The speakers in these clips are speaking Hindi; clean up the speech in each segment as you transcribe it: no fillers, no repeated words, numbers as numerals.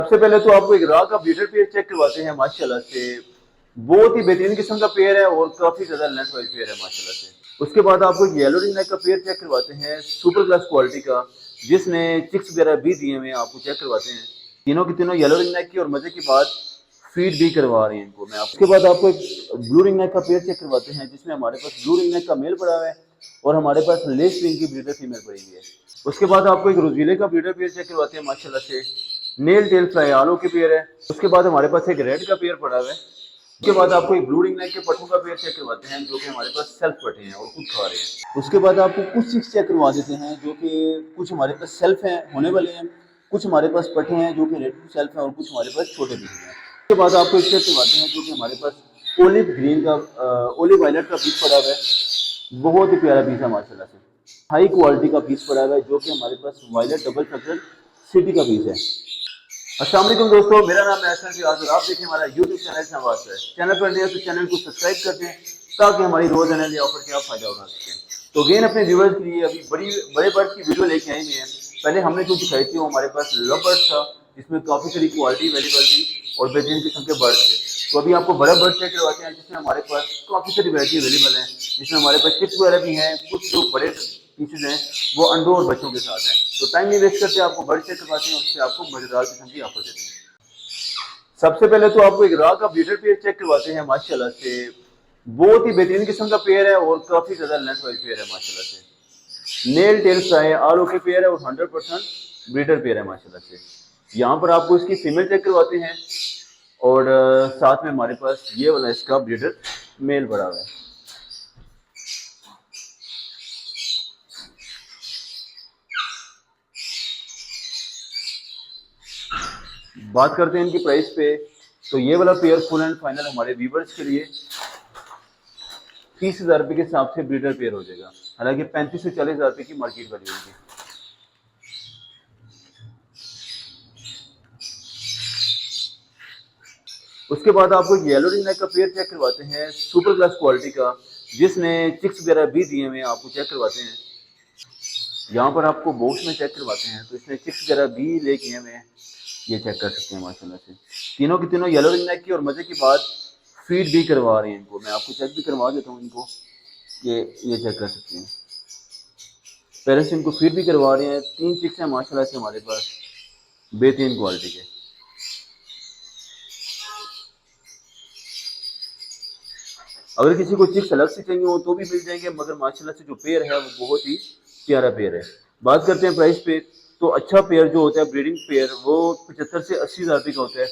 सबसे पहले तो आपको एक रा का ब्रीडर पेयर चेक करवाते हैं माशाल्लाह से। बहुत ही बेहतरीन किस्म का पेयर है और काफी ज्यादा लेंथ वाइज पेयर है माशाल्लाह से। उसके बाद आपको एक येलो रिंग नेक का पेयर चेक करवाते हैं सुपर क्लास क्वालिटी का, जिसने चिक्स वगैरह भी दिए हुए हैं, आपको चेक करवाते हैं। तीनों की तीनों येलो रिंग नेक की और मजे की बात फीड भी करवा रहे हैं इनको मैं। उसके बाद आपको एक ब्लू रिंग नेक का पेयर चेक करवाते हैं, जिसमें हमारे पास ब्लू रिंग नेक का मेल पड़ा हुआ है और हमारे पास लेस विंग की ब्रीडर फीमेल पड़ी हुई है। उसके बाद आपको एक रोजीले का ब्रीडर पेयर चेक करवाते हैं माशाल्लाह से। नेल टेल फ्लाई आलो के पेयर है। उसके बाद हमारे पास एक रेड का पेयर पड़ा हुआ है। उसके बाद आपको एक ब्लू रिंग नेक के पट्टों का पेयर चेक करवाते हैं, जो कि हमारे पास सेल्फ पट्टे हैं और खुद खा रहे हैं। उसके बाद आपको कुछ चिक्स चेक करवा देते हैं, जो कि कुछ हमारे पास सेल्फ हैं होने वाले हैं, कुछ हमारे पास पट्टे हैं जो कि रेड टू सेल्फ हैं और कुछ हमारे पास छोटे पीस हैं। उसके बाद आपको एक चेक करवाते हैं जो कि हमारे पास ओलिव ग्रीन का ओलिव वायलेट का पीस पड़ा हुआ है। बहुत ही प्यारा पीस है माशाल्लाह से। हाई क्वालिटी का पीस पड़ा हुआ है, जो कि हमारे पास वायलेट डबल फैक्टर सिटी का पीस है। अस्सलाम वालेकुम दोस्तों, मेरा नाम है अहसन रियाज और आप देखें हमारा यूट्यूब चैनल शहबाज है। चैनल पर नए तो चैनल को सब्सक्राइब कर दें ताकि हमारी रोजाना नए ऑफर से आप फायदा उठा सकें। तो गेन अपने व्यूअर्स के लिए अभी बड़े बर्ड्स की वीडियो लेके आए हुए हैं। पहले हमने जो दिखाई थी वो हमारे पास लव बर्ड्स था, जिसमें काफी सारी क्वालिटी अवेलेबल थी और बेहतरीन किस्म के बर्ड्स थे। तो अभी आपको बड़ा बर्ड चेक करवाते हैं, जिसमें हमारे पास काफी सारी वैरायटी अवेलेबल है, जिसमें हमारे पास चिप्स वगैरह भी हैं, कुछ जो बड़े पीसेज हैं वो अंडों और बच्चों के साथ हैं। तो टाइम नहीं वेस्ट करते, आपको बर्ड चेक करवाते हैं और उससे आपको मजेदार किस्म की ऑफर देते हैं। सबसे पहले तो आपको एक रा का ब्रीडर पेयर चेक करवाते हैं माशाल्लाह से। बहुत ही बेहतरीन किस्म का पेयर है और काफी ज्यादा लेंथ वाइज पेयर है माशाल्लाह से। नेल टेल फ्लाई आल ओके पेयर है और 100% ब्रीडर पेयर है माशाल्लाह से। यहाँ पर आपको इसकी फीमेल चेक करवाते हैं और साथ में हमारे पास ये वाला इसका ब्रीडर मेल पड़ा हुआ है। बात करते हैं इनकी प्राइस पे, तो ये वाला पेयर फुल एंड फाइनल हमारे व्यूवर्स के लिए 30,000 रुपये के हिसाब से ब्रीडर पेयर हो जाएगा। हालांकि 35 से 40,000 रुपये की मार्केट वैल्यू होगी। उसके बाद आपको येलो रिंग नेक का पेयर चेक करवाते हैं सुपर क्लास क्वालिटी का, जिसने चिक्स वगैरह भी दिए हुए हैं, आपको चेक करवाते हैं। यहाँ पर आपको बॉक्स में चेक करवाते हैं तो इसने चिक्स वगैरह भी लेके हुए हैं, ये चेक कर सकते हैं माशाल्लाह से। तीनों की तीनों येलो रिंग नेक की और मजे की बात फीड भी करवा रहे हैं इनको। मैं आपको चेक भी करवा देता हूँ इनको, ये चेक कर सकते हैं। पेरेंट्स इनको फीड भी करवा रहे हैं। 3 चिक्स हैं माशाल्लाह से हमारे पास, बेहतरीन क्वालिटी के। अगर किसी को चिक्स अलग से चाहिए हो तो भी मिल जाएंगे, मगर माशाल्लाह से जो पेयर है वो बहुत ही प्यारा पेयर है। बात करते हैं प्राइस पे, तो अच्छा पेयर जो होता है ब्रीडिंग पेयर वो 75 से 80,000 रुपये का होता है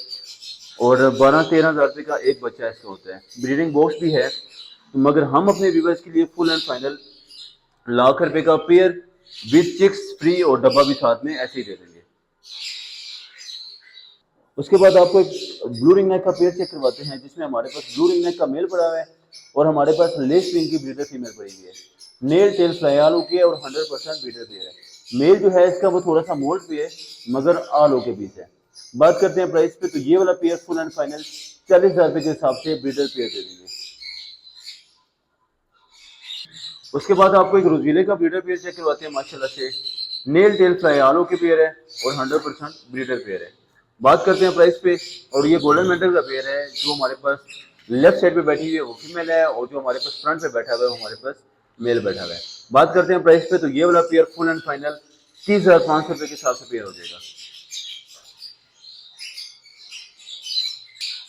और 12-13,000 रुपये का एक बच्चा इसका होता है। ब्रीडिंग बॉक्स भी है, मगर हम अपने व्यूवर्स के लिए फुल एंड फाइनल ₹1,00,000 का पेयर विद चिक्स फ्री और डब्बा भी साथ में ऐसे ही दे देंगे। उसके बाद आपको एक ब्लू रिंग नेक का पेयर चेक करवाते हैं, जिसमें हमारे पास ब्लू रिंग नेक का मेल पड़ा हुआ है और हमारे पास लेस विंग की ब्रीडर फीमेल पड़ी हुई है। नेल टेल फ्लाई आल ओके है और 100% ब्रीडर पेयर है। मेल जो है इसका वो थोड़ा सा मोल्ड पे है, मगर आल ओके पीस है। बात करते हैं प्राइस पे, तो ये वाला पेयर फुल एंड फाइनल 40,000 रुपये के हिसाब से ब्रीडर पेयर दे देंगे। उसके बाद आपको एक रोजीले का ब्रीडर पेयर चेक करवाते हैं माशाल्लाह से। नेल टेल फ्लाई आलो के पेयर है और 100% ब्रीडर पेयर है। बात करते हैं प्राइस पे, और ये गोल्डन मेंढक का पेयर है जो हमारे पास लेफ्ट साइड पे बैठी हुई है वो फीमेल है और जो हमारे पास फ्रंट पे बैठा हुआ है वो हमारे पास मेल बैठा हुआ है। बात करते हैं प्राइस पे, तो ये वाला पेयर फुल एंड फाइनल 30,500 रुपये के हिसाब से पेयर हो जाएगा।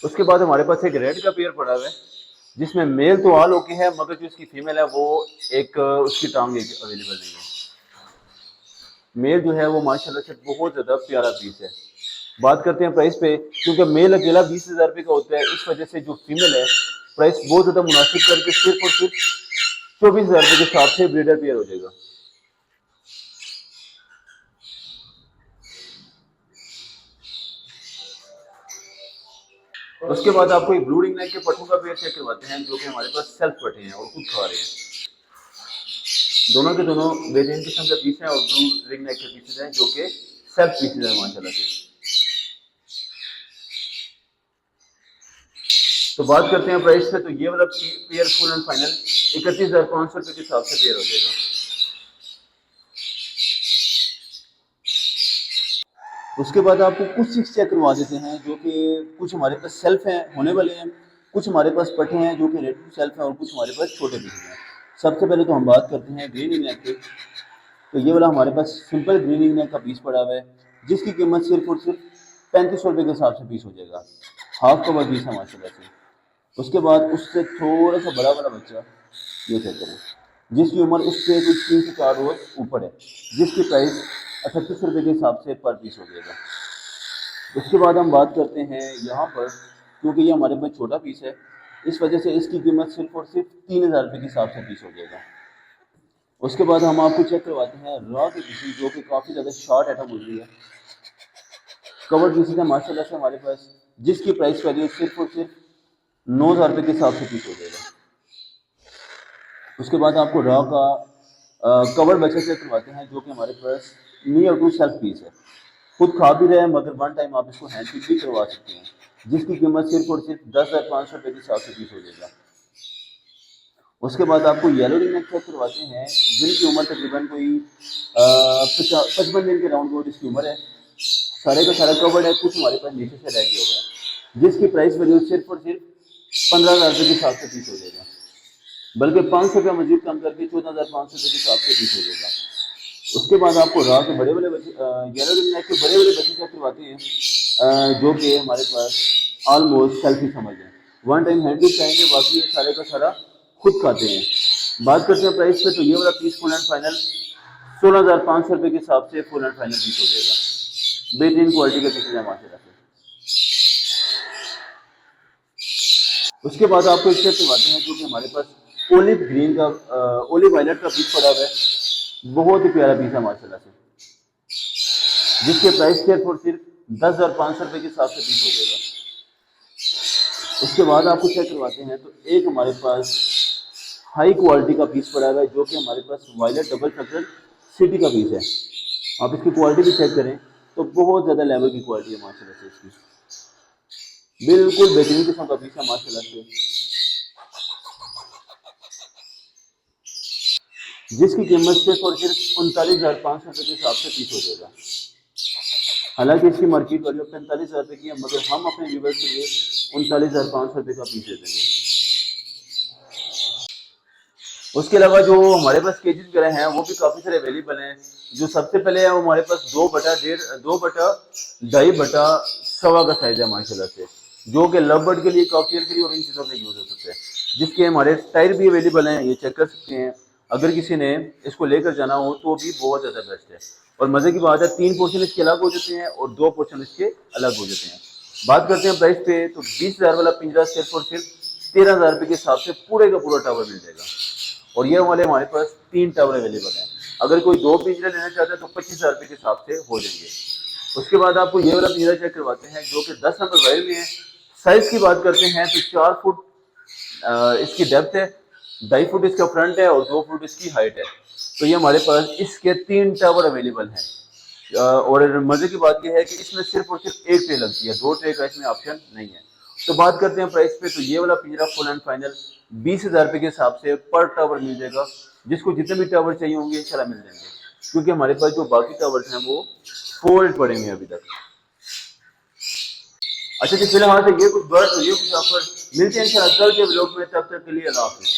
उसके बाद हमारे पास एक रेड का पेयर पड़ा हुआ है, जिसमें मेल तो आल ओके है, मगर जो उसकी फीमेल है वो एक उसकी टांग अवेलेबल नहीं है। मेल जो है वो माशाल्लाह से बहुत ज्यादा प्यारा पीस है। बात करते हैं प्राइस पे, क्योंकि मेल अकेला 20,000 रुपये का होता है, इस वजह से जो फीमेल है प्राइस बहुत ज्यादा मुनासिब करके सिर्फ और सिर्फ 24,000 रुपये के हिसाब से ब्रीडर पेयर हो जाएगा। उसके बाद आपको एक ब्लू रिंग नेक के पट्टों का पेयर चेक करवाते हैं, जो कि हमारे पास सेल्फ पट्टे हैं और खुद खा रहे हैं। दोनों के दोनों बेहतरीन किस्म के पीस हैं और ब्लू रिंग नेक के पीसेज हैं, जो कि सेल्फ पीसेज हैं माशाल्लाह से। तो बात करते हैं प्राइस पे, तो ये वाला पेयर फुल एंड फाइनल 31,500 रुपये के हिसाब से पेयर हो जाएगा। उसके बाद आपको कुछ सीट्स चेक करवा देते हैं, जो कि कुछ हमारे पास सेल्फ हैं होने वाले हैं, कुछ हमारे पास पट्टे हैं जो कि रेड सेल्फ हैं, और कुछ हमारे पास छोटे पीस हैं। सबसे पहले तो हम बात करते हैं ग्रीन इंग्लैंड की। तो ये वाला हमारे पास सिंपल ग्रीन इंग्लैंड का पीस पड़ा हुआ है, जिसकी कीमत सिर्फ और सिर्फ 3500 रुपये के हिसाब से पीस हो जाएगा। हाफ कवर पीस है माशाल्लाह से। उसके बाद उससे थोड़ा सा बड़ा वाला बच्चा, ये चेक करें, जिसकी उम्र उससे कुछ 3 से 4 रोज ऊपर है, जिसकी प्राइस 3800 रुपये के हिसाब से पर पीस हो जाएगा। उसके बाद हम बात करते हैं यहाँ पर, क्योंकि ये हमारे पास छोटा पीस है, इस वजह से इसकी कीमत सिर्फ और सिर्फ 3000 रुपये के हिसाब से पीस हो जाएगा। उसके बाद हम आपको चेक करवाते हैं रॉ की पीसी, जो कि काफ़ी ज़्यादा शॉर्ट आइटम हो रही है। कवर्ड पीसी है माशाल्लाह से हमारे पास, जिसकी प्राइस वैल्यू सिर्फ और सिर्फ 9000 रुपये के हिसाब से पीस हो जाएगा। उसके बाद आपको रॉ का कवर बचे चेक करवाते हैं, जो कि हमारे पास नियर टू सेल्फ पीस है। खुद खा भी रहे हैं, मगर वन टाइम आप इसको हैंड पिक भी करवा सकते हैं, जिसकी कीमत सिर्फ और सिर्फ 10,500 रुपये के हिसाब से पीस हो जाएगा। उसके बाद आपको येलो रिंग नेक चेक करवाते हैं, जिनकी उम्र तकरीबन कोई 55 दिन के राउंड बोर्ड इसकी उम्र है। सारे का सारा कवर्ड है, कुछ हमारे पास नीचे से रह गया होगा, जिसकी प्राइस वैल्यू सिर्फ और सिर्फ 15,000 रुपये के हिसाब से पीस हो जाएगा, बल्कि 500 रुपये मजीद कम करके 14,500 रुपये के हिसाब से पीस हो जाएगा। उसके बाद आपको रॉ के बड़े बड़े बच्चे, येलो रिंग नेक के बड़े बड़े बच्चे चेक करवाते हैं, जो कि हमारे पास ऑलमोस्ट सेल्फी समझ है। वन टाइम हैंड पिक चाहेंगे, बाकी ये सारे का सारा खुद खाते हैं। बात करते हैं प्राइस पे, तो ये वाला पीस फुल एंड फाइनल 16,500 रुपये के हिसाब से फुल एंड फाइनल पीस हो जाएगा। बेहतरीन क्वालिटी का पीस है माशाल्लाह से। उसके बाद आपको एक चेक करवाते हैं, जो कि हमारे पास ओलिव ग्रीन का ओलिव वायलेट का पीस पड़ा हुआ है, बहुत ही प्यारा पीस है माशाल्लाह से, जिसके प्राइस सिर्फ और सिर्फ 10,500 रुपये के हिसाब से पीस हो जाएगा। उसके बाद आपको चेक करवाते हैं, तो एक हमारे पास हाई क्वालिटी का पीस पड़ा हुआ है, जो कि हमारे पास वायलेट डबल फैक्टर सिटी का पीस है। आप इसकी क्वालिटी भी चेक करें तो बहुत ज़्यादा लेवल की क्वालिटी है माशाल्लाह से इसकी, बिल्कुल बेहतरीन किस्म का पीस है माशाल्लाह से, जिसकी कीमत सिर्फ और सिर्फ 39,500 रुपये के हिसाब से पीस हो जाएगा। हालांकि इसकी मार्केट वैल्यू 45,000 रुपये की है, मगर हम अपने व्यूवर्स के लिए 39,500 रुपये का पीस दे देंगे। उसके अलावा जो हमारे पास केजेस वगैरह हैं, वो भी काफ़ी सारे अवेलेबल हैं। जो सबसे पहले है वो हमारे पास 2/2/2/1.25 का साइज है माशाल्लाह से, जो कि लव बर्ड के लिए, कॉकटेल के लिए और इन चीज़ों के यूज़ हो सकते हैं, जिसके हमारे टायर भी अवेलेबल हैं, ये चेक कर सकते हैं। अगर किसी ने इसको लेकर जाना हो तो भी बहुत ज़्यादा बेस्ट है। और मज़े की बात है, 3 पोर्शन इसके अलग हो जाते हैं और 2 पोर्शन इसके अलग हो जाते हैं। बात करते हैं प्राइस पे, तो 20,000 वाला पिंजरा सिर्फ और सिर्फ 13,000 रुपये के हिसाब से पूरे का पूरा टावर मिल जाएगा। और ये वाले हमारे पास 3 टावर अवेलेबल हैं। अगर कोई 2 पिंजरे लेना चाहता है तो 25,000 रुपये के हिसाब से हो जाएंगे। उसके बाद आपको ये वाला पिंजरा चेक करवाते हैं, जो कि 10 नंबर वायर में है। साइज़ की बात करते हैं तो 4 फुट इसकी डेप्थ है, 2.5 फुट इसका फ्रंट है और 2 फुट इसकी हाइट है। तो ये हमारे पास इसके 3 टावर अवेलेबल हैं। और मज़े की बात यह है कि इसमें सिर्फ और सिर्फ एक ट्रे लगती है, 2 ट्रे का इसमें ऑप्शन नहीं है। तो बात करते हैं प्राइस पे, तो ये वाला पिंजरा फुल एंड फाइनल 20,000 रुपये के हिसाब से पर टावर मिल जाएगा। जिसको जितने भी टावर चाहिए होंगे इंशाल्लाह मिल जाएंगे, क्योंकि हमारे पास जो बाकी टावर्स हैं वो फोल्ड पड़े हुए हैं अभी तक। अच्छा जी, फिलहाल तो ये कुछ बर्ड्स और ये कुछ ऑफर मिलते हैं इंशाल्लाह कल के व्लॉग में। तब तक के लिए अल्लाह हाफिज़।